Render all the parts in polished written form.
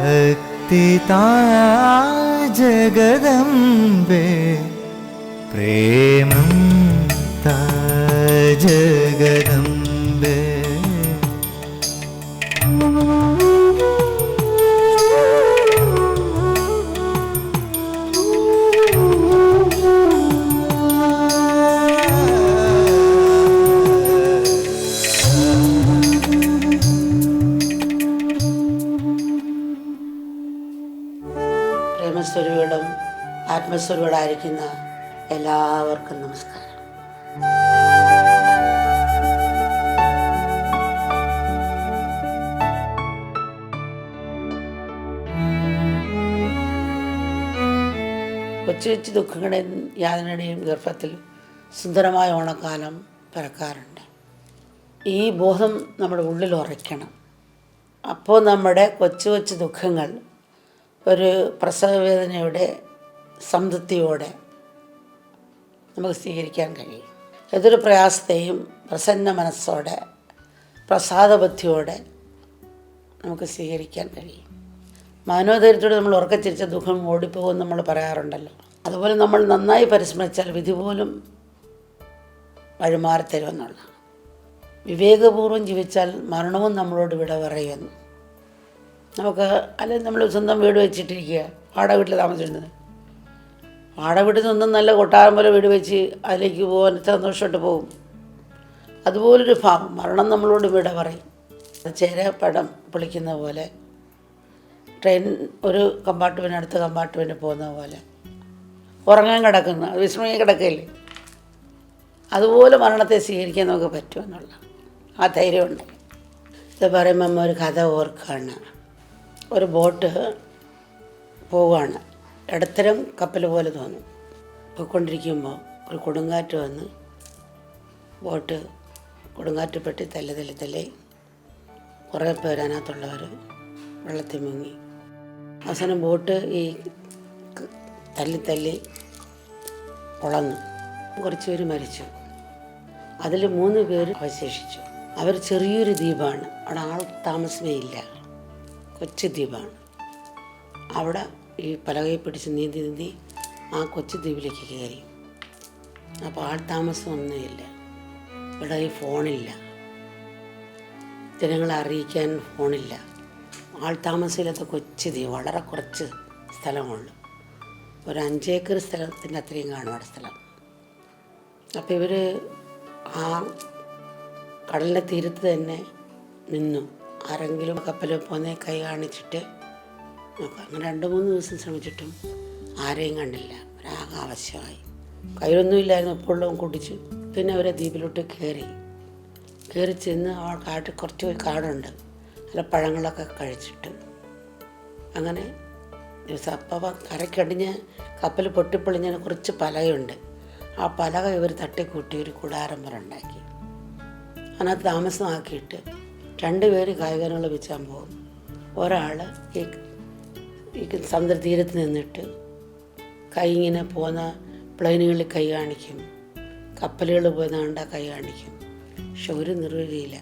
ഭക്തി താ ജഗദംബേ പ്രേമം താ ജഗദംബേ. പ്രേമസ്വരൂപികളും ആത്മസ്വരൂപികളായിരിക്കുന്ന എല്ലാവർക്കും നമസ്കാരം. കൊച്ചു കൊച്ചു ദുഃഖങ്ങളുടെയും യാതനയുടെയും ഗർഭത്തിൽ സുന്ദരമായ ഓണക്കാലം പിറക്കാറുണ്ട്. ഈ ബോധം നമ്മുടെ ഉള്ളിൽ ഉറയ്ക്കണം. അപ്പോൾ നമ്മുടെ കൊച്ചു കൊച്ചു ദുഃഖങ്ങൾ ഒരു പ്രസവവേദനയുടെ സംതൃപ്തിയോടെ നമുക്ക് സ്വീകരിക്കാൻ കഴിയും. ഏതൊരു പ്രയാസത്തെയും പ്രസന്ന മനസ്സോടെ പ്രസാദബുദ്ധിയോടെ നമുക്ക് സ്വീകരിക്കാൻ കഴിയും. മനോധൈര്യത്തോടെ നമ്മൾ ഉറക്കച്ചിരിച്ച ദുഃഖം ഓടിപ്പോകുമെന്ന് നമ്മൾ പറയാറുണ്ടല്ലോ. അതുപോലെ നമ്മൾ നന്നായി പരിശ്രമിച്ചാൽ വിധി പോലും വഴിമാറിത്തരുമെന്നുള്ള വിവേകപൂർവ്വം ജീവിച്ചാൽ മരണവും നമ്മളോട് വിട പറയുമെന്ന്. നമുക്ക് അല്ലെങ്കിൽ നമ്മൾ സ്വന്തം വീട് വെച്ചിട്ടിരിക്കുക, വാടക വീട്ടിൽ താമസിച്ചിരുന്നത്, വാടക വീട്ടിൽ നിന്നൊന്നും നല്ല കൊട്ടാരം പോലെ വീട് വെച്ച് അതിലേക്ക് പോകാൻ സന്തോഷമായിട്ട് പോകും. അതുപോലൊരു ഭാവം മരണം നമ്മളോട് വിട പറയും. ചേര പടം പൊളിക്കുന്ന പോലെ, ട്രെയിൻ ഒരു കമ്പാർട്ട്മെൻറ്റ് അടുത്ത കമ്പാർട്ട്മെൻറ്റ് പോകുന്ന പോലെ ഉറങ്ങാൻ കിടക്കുന്ന വിസ്മയം കിടക്കില്ലേ, അതുപോലെ മരണത്തെ സ്വീകരിക്കാൻ നമുക്ക് പറ്റുമെന്നുള്ള ആ ധൈര്യമുണ്ട്. ഇത് പറയുമ്പോൾ അമ്മ ഒരു കഥ ഓർക്കുകയാണ്. ഒരു ബോട്ട് പോവുകയാണ്, ഇടത്തരം കപ്പൽ പോലെ തോന്നും. പോയിക്കൊണ്ടിരിക്കുമ്പോൾ ഒരു കൊടുങ്കാറ്റ് വന്ന് ബോട്ട് കൊടുങ്കാറ്റ് പെട്ടി തല്ലി കുറേ പേര് അതിനകത്തുള്ളവർ വെള്ളത്തിൽ മുങ്ങി. അവസാനം ബോട്ട് ഈ തല്ലി പൊളന്നു. കുറച്ച് പേര് മരിച്ചു. അതിൽ 3 പേര് അവശേഷിച്ചു. അവർ ചെറിയൊരു ദ്വീപാണ്, അവിടെ ആൾ താമസമേ ഇല്ല, കൊച്ചു ദ്വീപാണ്. അവിടെ ഈ പലകയെ പിടിച്ച് നീന്തി ആ കൊച്ചു ദ്വീപിലേക്ക് കയറി. അപ്പോൾ ആൾ താമസമൊന്നുമില്ല, ഇവിടെ ഈ ഫോണില്ല, ജനങ്ങളെ അറിയിക്കാൻ ഫോണില്ല. ആൾ താമസമില്ലാത്ത കൊച്ചു ദ്വീപ്, വളരെ കുറച്ച് സ്ഥലമുള്ളൂ. ഒരു 5 ഏക്കർ സ്ഥലത്തിൻ്റെ അത്രയും കാണും അവിടെ സ്ഥലം. അപ്പോൾ ഇവർ ആ കടലിൻ്റെ തീരത്ത് തന്നെ നിന്നു. ആരെങ്കിലും കപ്പലിൽ പോകുന്ന കൈ കാണിച്ചിട്ട് നോക്കാം. അങ്ങനെ 2-3 ദിവസം ശ്രമിച്ചിട്ടും ആരെയും കണ്ടില്ല. ഒരാകെ ആവശ്യമായി. കയ്യിലൊന്നുമില്ലായിരുന്നു, എപ്പോഴും കുടിച്ചു. പിന്നെ അവരെ ദ്വീപിലോട്ട് കയറി ചെന്ന് ആ കാട്ടിൽ കുറച്ച് കാടുണ്ട്, നല്ല പഴങ്ങളൊക്കെ കഴിച്ചിട്ട് അങ്ങനെ ദിവസം അപ്പം കരക്കടിഞ്ഞ് കപ്പൽ പൊട്ടിപ്പൊളിഞ്ഞതിന് കുറച്ച് പലകയുണ്ട്. ആ പലക ഇവർ തട്ടിക്കൂട്ടി ഒരു കൂടാരം പോലെ ഉണ്ടാക്കി. അതിനകത്ത് താമസമാക്കിയിട്ട് 2 പേര് കായികങ്ങൾ വെച്ചാൻ പോകും. ഒരാൾ ഈ സമുദ്രതീരത്ത് നിന്നിട്ട് കൈ ഇങ്ങനെ പോകുന്ന പ്ലെയിനുകളിൽ കൈ കാണിക്കും, കപ്പലുകൾ പോകുന്ന കൈ കാണിക്കും. പക്ഷെ ഒരു നിർവൃതിയില്ല,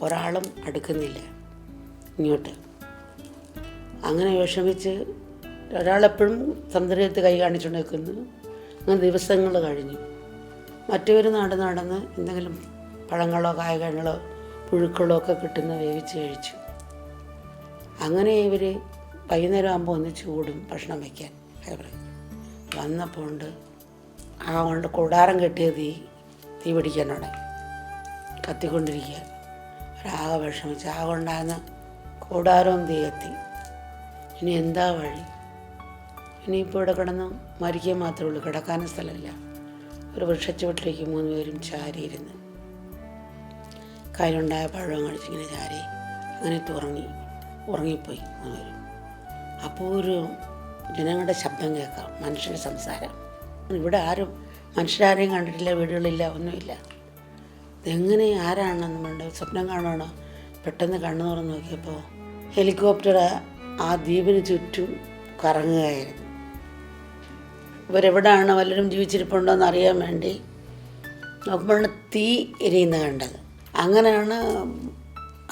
ഒരാളും അടുക്കുന്നില്ല ഇങ്ങോട്ട്. അങ്ങനെ വിഷമിച്ച് ഒരാളെപ്പോഴും സമുദ്രതീരത്ത് കൈ കാണിച്ചുകൊണ്ട് നിൽക്കുന്നു. അങ്ങനെ ദിവസങ്ങൾ കഴിഞ്ഞു. മറ്റൊരു നടന്ന് എന്തെങ്കിലും പഴങ്ങളോ കായകളോ പുഴുക്കളോ ഒക്കെ കിട്ടുന്ന വേവിച്ച് കഴിച്ചു. അങ്ങനെ ഇവർ വൈകുന്നേരം ആകുമ്പോൾ ഒന്നിച്ച് കൂടും ഭക്ഷണം വയ്ക്കാൻ. വന്നപ്പോൾ കൊണ്ട് കൂടാരം കെട്ടിയ തീ പിടിക്കാനോടെ കത്തിക്കൊണ്ടിരിക്കുക. ഒരാകെ വിഷമിച്ച് ഉണ്ടാകുന്ന കൂടാരവും തീ കത്തി. ഇനി എന്താ വഴി? ഇനിയിപ്പോൾ ഇവിടെ കിടന്ന് മരിക്കാൻ മാത്രമേ ഉള്ളൂ, കിടക്കാനും സ്ഥലമില്ല. ഒരു വൃക്ഷച്ചുവട്ടിലേക്ക് 3 പേരും ചാരിയിരുന്ന് കയ്യിലുണ്ടായ പഴം കഴിച്ചിങ്ങനെ ചാരി അങ്ങനെ ഉറങ്ങിപ്പോയി 3 പേരും. അപ്പോൾ ഒരു ജനങ്ങളുടെ ശബ്ദം കേൾക്കാം, മനുഷ്യൻ്റെ സംസാരം. ഇവിടെ ആരും മനുഷ്യരാരെയും കണ്ടിട്ടില്ല, വീടുകളില്ല, ഒന്നുമില്ല. ഇതെങ്ങനെ ആരാണെന്ന് വേണ്ട സ്വപ്നം കാണുകയാണോ? പെട്ടെന്ന് കണ്ണു തുറന്ന് നോക്കിയപ്പോൾ ഹെലികോപ്റ്റർ ആ ദ്വീപിന് ചുറ്റും കറങ്ങുകയായിരുന്നു. ഇവരെവിടെയാണ്, വല്ലവരും ജീവിച്ചിരിപ്പുണ്ടോ എന്നറിയാൻ വേണ്ടി നോക്കുമ്പോഴാണ് തീ എരിയുന്നത് കണ്ടത്. അങ്ങനെയാണ്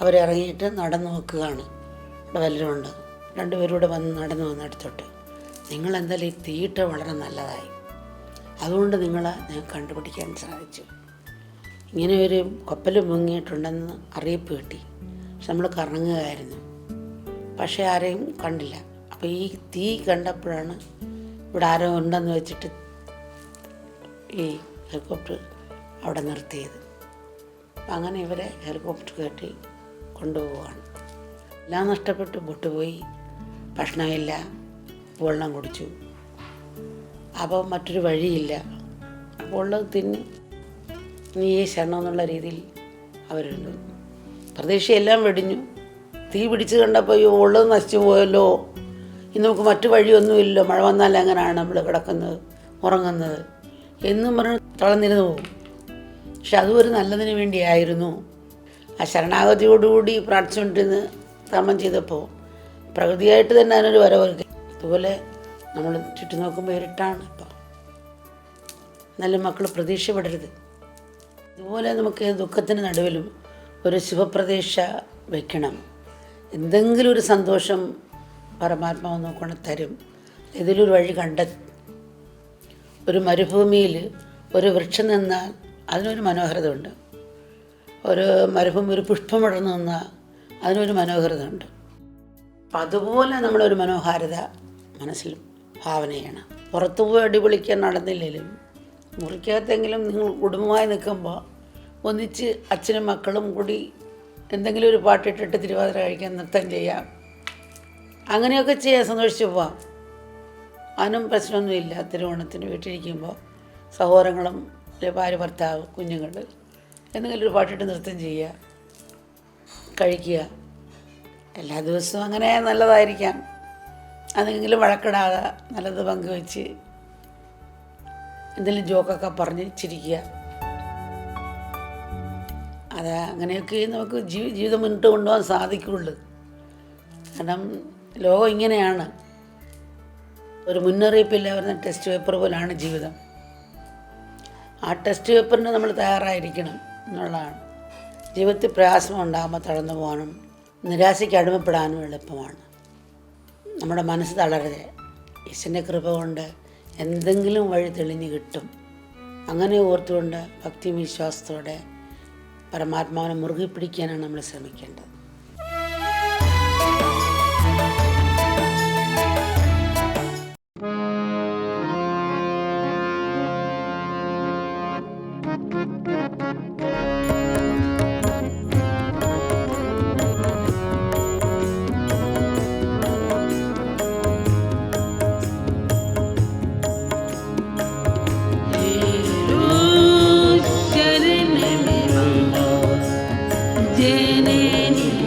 അവരിറങ്ങിയിട്ട് നടന്നു നോക്കുകയാണ് ഇവിടെ വല്ലതും ഉണ്ട്. രണ്ടുപേരൂടെ വന്ന് നടന്നു വന്നെടുത്തോട്ട് നിങ്ങളെന്തായാലും ഈ തീറ്റ വളരെ നല്ലതായി, അതുകൊണ്ട് നിങ്ങളെ ഞാൻ കണ്ടുപിടിക്കാൻ സാധിച്ചു. ഇങ്ങനെ ഒരു കപ്പൽ മുങ്ങിയിട്ടുണ്ടെന്ന് അറിയിപ്പ് കിട്ടി. പക്ഷെ നമ്മൾ കറങ്ങുകയായിരുന്നു, പക്ഷേ ആരെയും കണ്ടില്ല. അപ്പോൾ ഈ തീ കണ്ടപ്പോഴാണ് ഇവിടെ ആരോ ഉണ്ടെന്ന് വെച്ചിട്ട് ഈ ഹെലികോപ്റ്റർ അവിടെ നിർത്തിയത്. അപ്പം അങ്ങനെ ഇവരെ ഹെലികോപ്റ്റർ കയറ്റി കൊണ്ടുപോവുകയാണ്. എല്ലാം നഷ്ടപ്പെട്ടു, പൊട്ടുപോയി, ഭക്ഷണമില്ല, വെള്ളം കുടിച്ചു. അപ്പോൾ മറ്റൊരു വഴിയില്ല, അപ്പോൾ ഉള്ളത് തിന്ന് നീ ശരണം എന്നുള്ള രീതിയിൽ അവരുണ്ട്. പ്രതീക്ഷയെല്ലാം വെടിഞ്ഞു. തീ പിടിച്ച് കണ്ടപ്പോൾ ഈ ഉള്ളത് നശിച്ചു പോയല്ലോ, ഇന്ന് നമുക്ക് മറ്റു വഴിയൊന്നുമില്ലല്ലോ, മഴ വന്നാൽ എങ്ങനെയാണ് നമ്മൾ കിടക്കുന്നത് ഉറങ്ങുന്നത് എന്നും പറഞ്ഞ് തളർന്നിരുന്നു പോകും. പക്ഷെ അതും ഒരു നല്ലതിന് വേണ്ടിയായിരുന്നു. ആ ശരണാഗതിയോടുകൂടി പ്രാർത്ഥിച്ചുകൊണ്ടിരുന്ന് കർമ്മം ചെയ്തപ്പോൾ പ്രകൃതിയായിട്ട് തന്നെ അതിനൊരു വരവൊരുക്കി. അതുപോലെ നമ്മൾ ചുറ്റും നോക്കുമ്പോൾ ഇരുട്ടാണ്. ഇപ്പം എന്നാലും മക്കൾ പ്രതീക്ഷ വിടരുത്. ഇതുപോലെ നമുക്ക് ദുഃഖത്തിന് നടുവിലും ഒരു ശുഭപ്രതീക്ഷ വയ്ക്കണം. എന്തെങ്കിലും ഒരു സന്തോഷം പരമാത്മാവ് നോക്കൊണ്ട് തരും. ഇതിലൊരു വഴി ഒരു മരുഭൂമിയിൽ ഒരു വൃക്ഷം നിന്നാൽ അതിനൊരു മനോഹരത ഉണ്ട്. ഒരു മരുഭൂമി ഒരു പുഷ്പം വിടർന്നു നിന്നാൽ അതിനൊരു മനോഹരത ഉണ്ട്. അപ്പം അതുപോലെ നമ്മളൊരു മനോഹാരിത മനസ്സിൽ ഭാവന ചെയ്യണം. പുറത്തുപോയി അടിപൊളിക്കാൻ നടന്നില്ലെങ്കിലും മുറിക്കകത്തെങ്കിലും നിങ്ങൾ കുടുംബമായി നിൽക്കുമ്പോൾ ഒന്നിച്ച് അച്ഛനും മക്കളും കൂടി എന്തെങ്കിലും ഒരു പാട്ടിട്ടിട്ട് തിരുവാതിര കഴിക്കാൻ നൃത്തം ചെയ്യാം. അങ്ങനെയൊക്കെ ചെയ്യാൻ സന്തോഷിച്ച് പോവാം. അതിനും പ്രശ്നമൊന്നുമില്ല. തിരുവോണത്തിന് വീട്ടിലിരിക്കുമ്പോൾ സഹോദരങ്ങളും ഭാര്യ ഭർത്താവ് കുഞ്ഞുങ്ങൾ എന്തെങ്കിലും ഒരു പാട്ടിട്ട് നൃത്തം ചെയ്യുക, കഴിക്കുക. എല്ലാ ദിവസവും അങ്ങനെ നല്ലതായിരിക്കാം. അതെങ്കിലും വഴക്കിടാതെ നല്ലത് പങ്കുവെച്ച് എന്തെങ്കിലും ജോക്കൊക്കെ പറഞ്ഞ് ചിരിക്കുക. അത് അങ്ങനെയൊക്കെ നമുക്ക് ജീവിതം മുന്നോട്ട് കൊണ്ടുപോകാൻ സാധിക്കുള്ളൂ. കാരണം ലോകം ഇങ്ങനെയാണ്. ഒരു മുന്നറിയിപ്പില്ല വരുന്ന ടെസ്റ്റ് പേപ്പർ പോലാണ് ജീവിതം. ആ ടെസ്റ്റ് പേപ്പറിന് നമ്മൾ തയ്യാറായിരിക്കണം എന്നുള്ളതാണ്. ജീവിതത്തിൽ പ്രയാസം ഉണ്ടാകുമ്പോൾ തളർന്നു പോകാനും നിരാശയ്ക്ക് അടിമപ്പെടാനും എളുപ്പമാണ്. നമ്മുടെ മനസ്സ് തളരരുത്. ഈശ്വരൻ്റെ കൃപ കൊണ്ട് എന്തെങ്കിലും വഴി തെളിഞ്ഞ് കിട്ടും. അങ്ങനെ ഓർത്തുകൊണ്ട് ഭക്തിയും വിശ്വാസത്തോടെ പരമാത്മാവിനെ മുറുകെ പിടിക്കാനാണ് നമ്മൾ ശ്രമിക്കേണ്ടത്. Jenny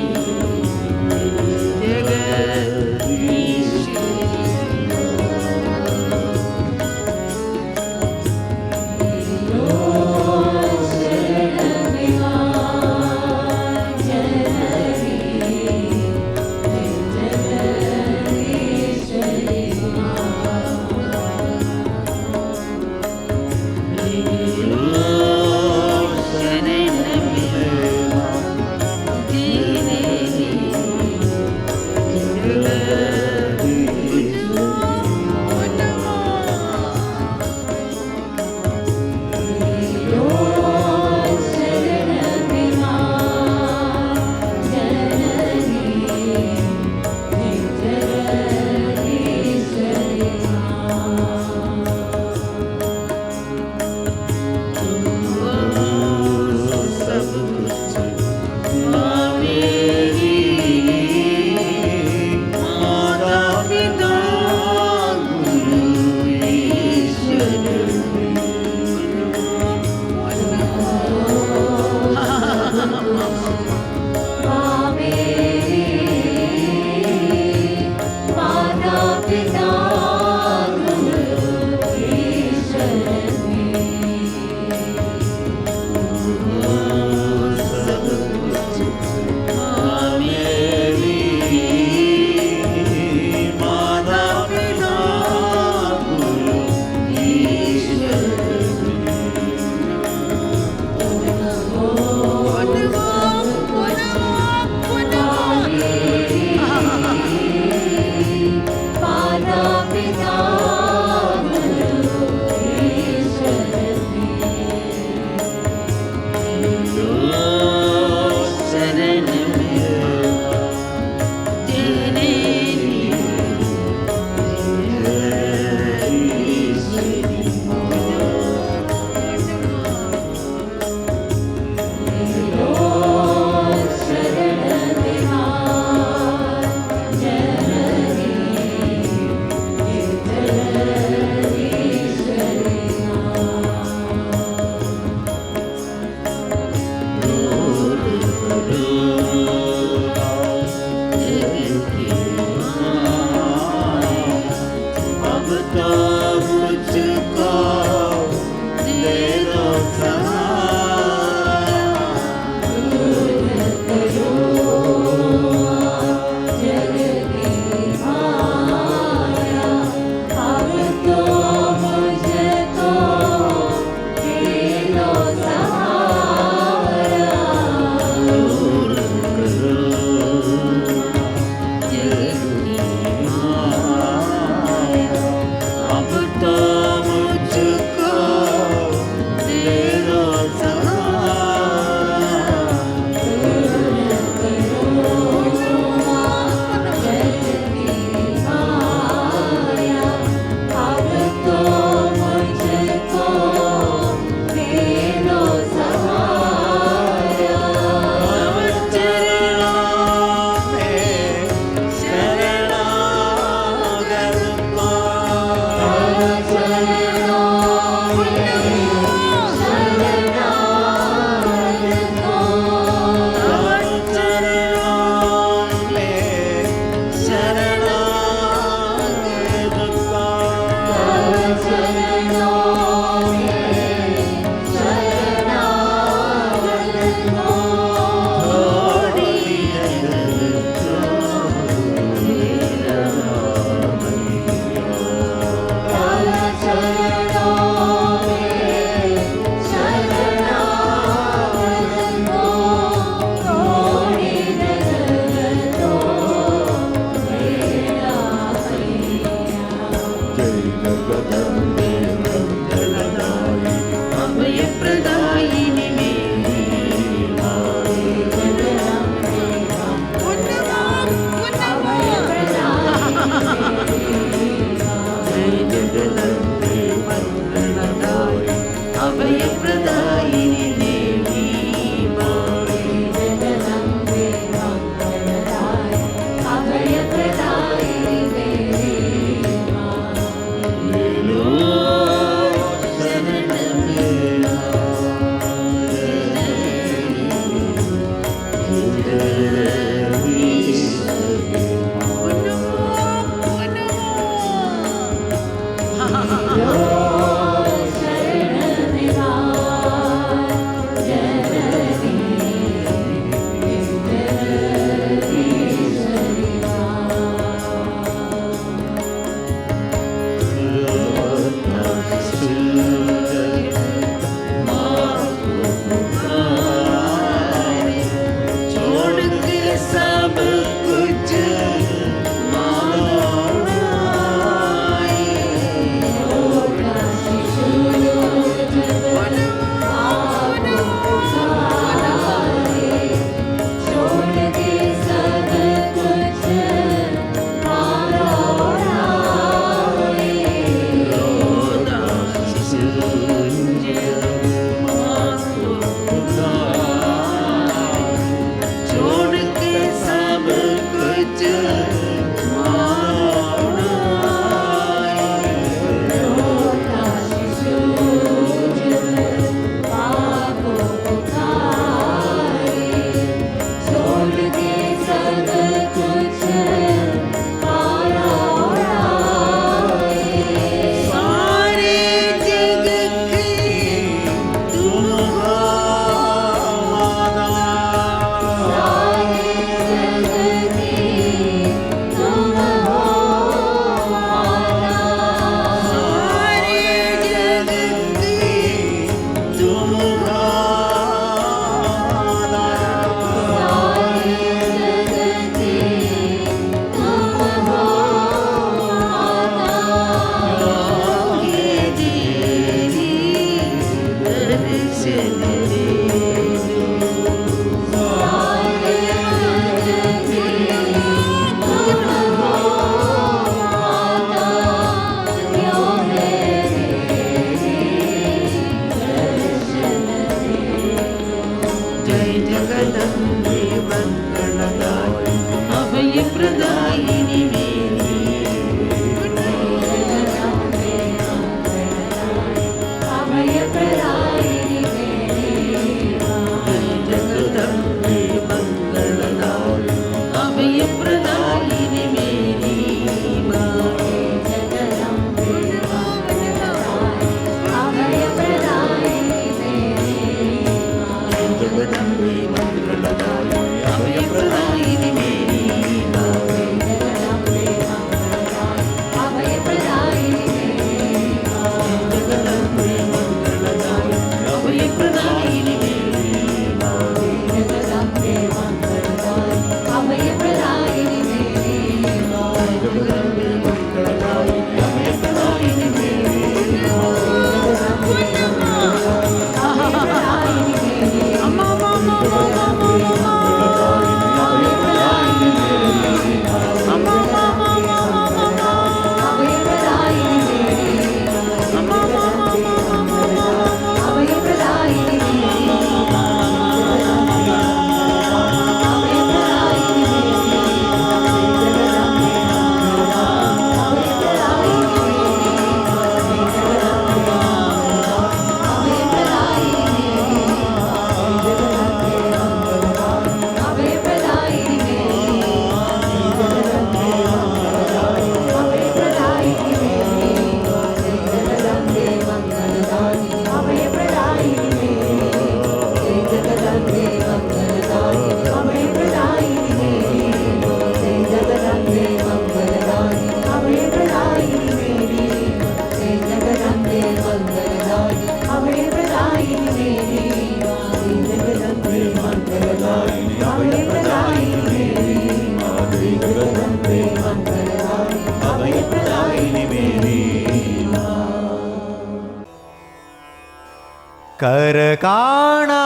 കര കാണാത്തൊരു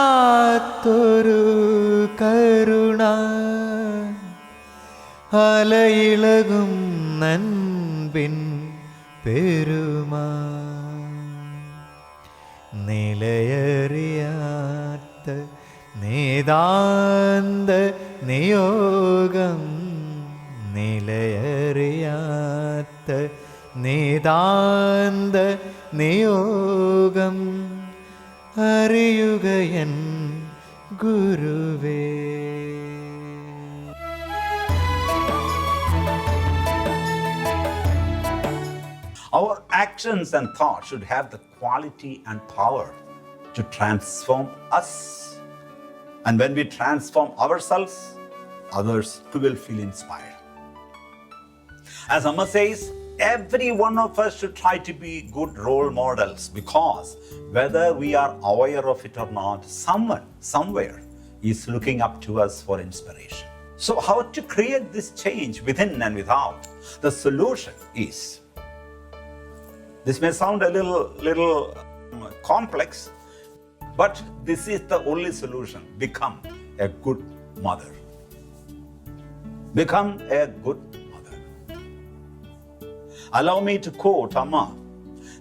കരുണ അലയിളകും നൻപിൻ പെരുമാ നിലയറിയാത്ത നേതാന്ത നിയോഗം നിലയറിയാത്ത നേതാന്ത നിയോഗം അറിയുകയൻ ഗുരുവേ. Our actions and thoughts should have the quality and power to transform us. And when we transform ourselves, others will feel inspired. As Amma says, every one of us should try to be good role models, because whether we are aware of it or not, someone, somewhere is looking up to us for inspiration. So how to create this change within and without? The solution is, this may sound a little complex, but this is the only solution. Become a good mother. Become a good mother. Allow me to quote Amma.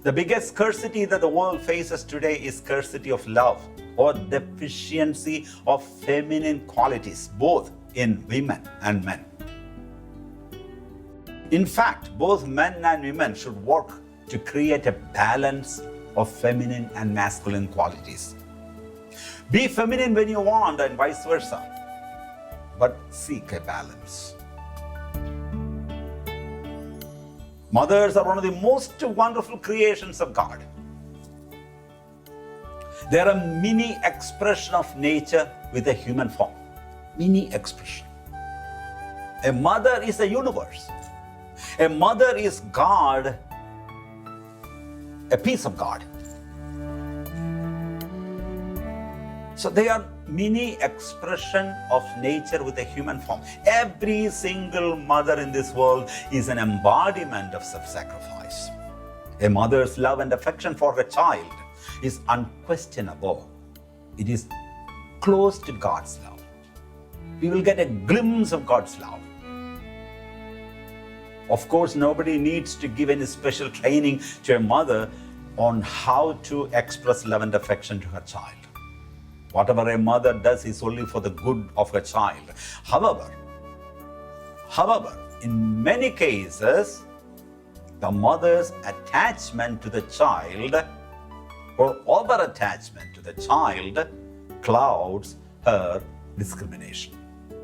The biggest scarcity that the world faces today is scarcity of love, or deficiency of feminine qualities, both in women and men. In fact, both men and women should work to create a balance of feminine and masculine qualities. Be feminine when you want and vice versa, but seek a balance. Mothers are one of the most wonderful creations of God. They are a mini expression of nature with a human form. Mini expression. A mother is a universe. A mother is God, a piece of God. So they are mini expression of nature with a human form. Every single mother in this world is an embodiment of self-sacrifice. A mother's love and affection for her child is unquestionable it is close to God's love. We will get a glimpse of God's love. Of course, nobody needs to give any special training to a mother on how to express love and affection to her child. Whatever a mother does is only for the good of her child. However, in many cases, the mother's attachment to the child or over-attachment to the child clouds her discrimination,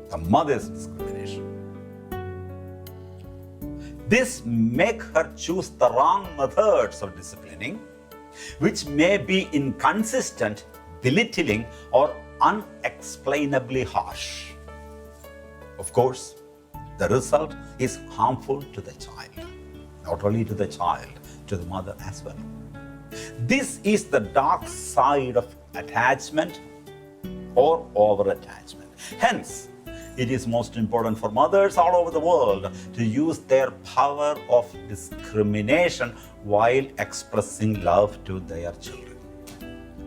the mother's discrimination. This makes her choose the wrong methods of disciplining, which may be inconsistent, belittling, or unexplainably harsh. Of course, the result is harmful to the child, not only to the child, to the mother as well. This is the dark side of attachment or over-attachment. Hence, it is most important for mothers all over the world to use their power of discrimination while expressing love to their children.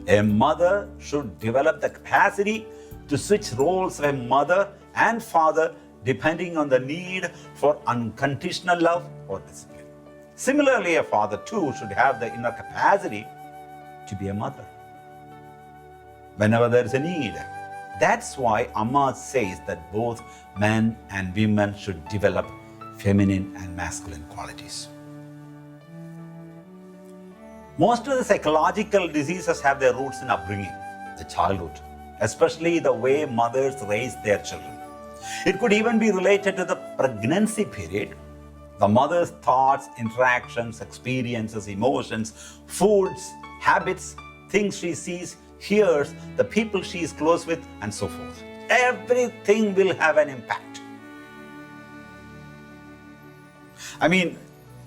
A mother should develop the capacity to switch roles of a mother and father depending on the need for unconditional love or discipline. Similarly, a father too should have the inner capacity to be a mother whenever there is a need. That's why Amma says that both men and women should develop feminine and masculine qualities. Most of the psychological diseases have their roots in upbringing, the childhood, especially the way mothers raise their children. It could even be related to the pregnancy period. The mother's thoughts, interactions, experiences, emotions, foods, habits, things she sees, hears, the people she is close with, and so forth. Everything will have an impact. I mean,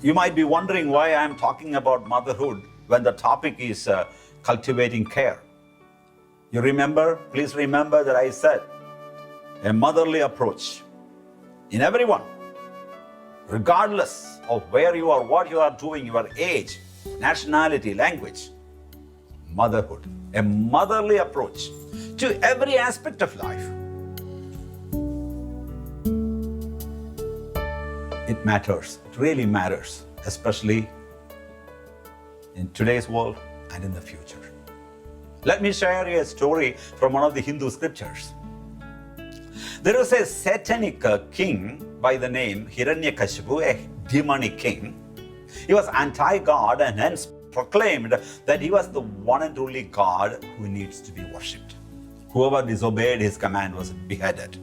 you might be wondering why I am talking about motherhood when the topic is cultivating care. You remember, please remember that I said a motherly approach in everyone, regardless of where you are, what you are doing, your age, nationality, language. Motherhood, a motherly approach to every aspect of life. It matters, it really matters, especially in today's world and in the future. Let me share you a story from one of the Hindu scriptures. There was a satanic king by the name Hiranyakashipu, a demonic king. He was anti-God and hence proclaimed that he was the one and only God who needs to be worshipped. Whoever disobeyed his command was beheaded.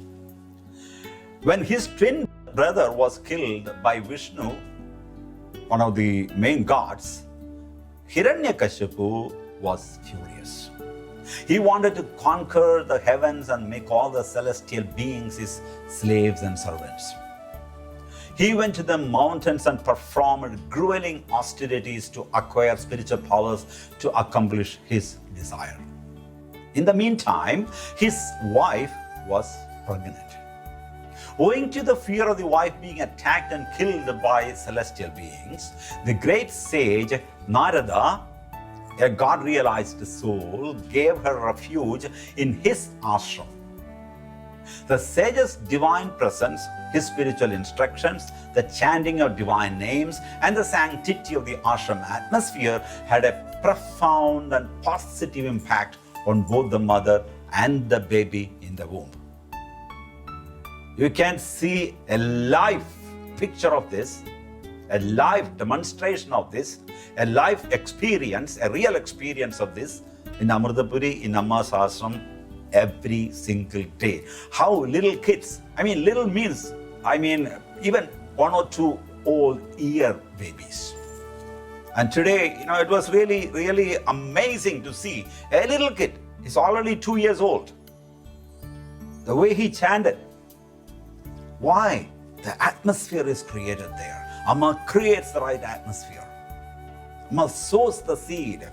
When his twin brother was killed by Vishnu, one of the main gods, Hiranyakashipu was furious. He wanted to conquer the heavens and make all the celestial beings his slaves and servants. He went to the mountains and performed grueling austerities to acquire spiritual powers to accomplish his desire. In the meantime, his wife was pregnant. Owing to the fear of the wife being attacked and killed by celestial beings, the great sage Narada, a God-realized soul, gave her refuge in his ashram. The sage's divine presence, his spiritual instructions, the chanting of divine names, and the sanctity of the ashram atmosphere had a profound and positive impact on both the mother and the baby in the womb. You can see a live picture of this, a live demonstration of this, a live experience, a real experience of this in Amrutapuri, in Amma's ashram, every single day. How little kids, little means, even 1 or 2 old-year babies. And today, it was really, really amazing to see a little kid. He's already 2 years old. The way he chanted. Why? The atmosphere is created there. Amma creates the right atmosphere. Amma sows the seed.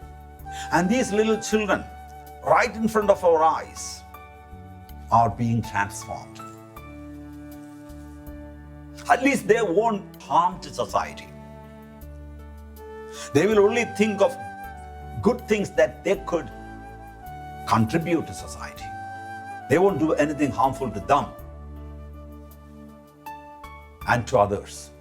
And these little children, right in front of our eyes, are being transformed. At least they won't harm to society. They will only think of good things that they could contribute to society. They won't do anything harmful to them and to others.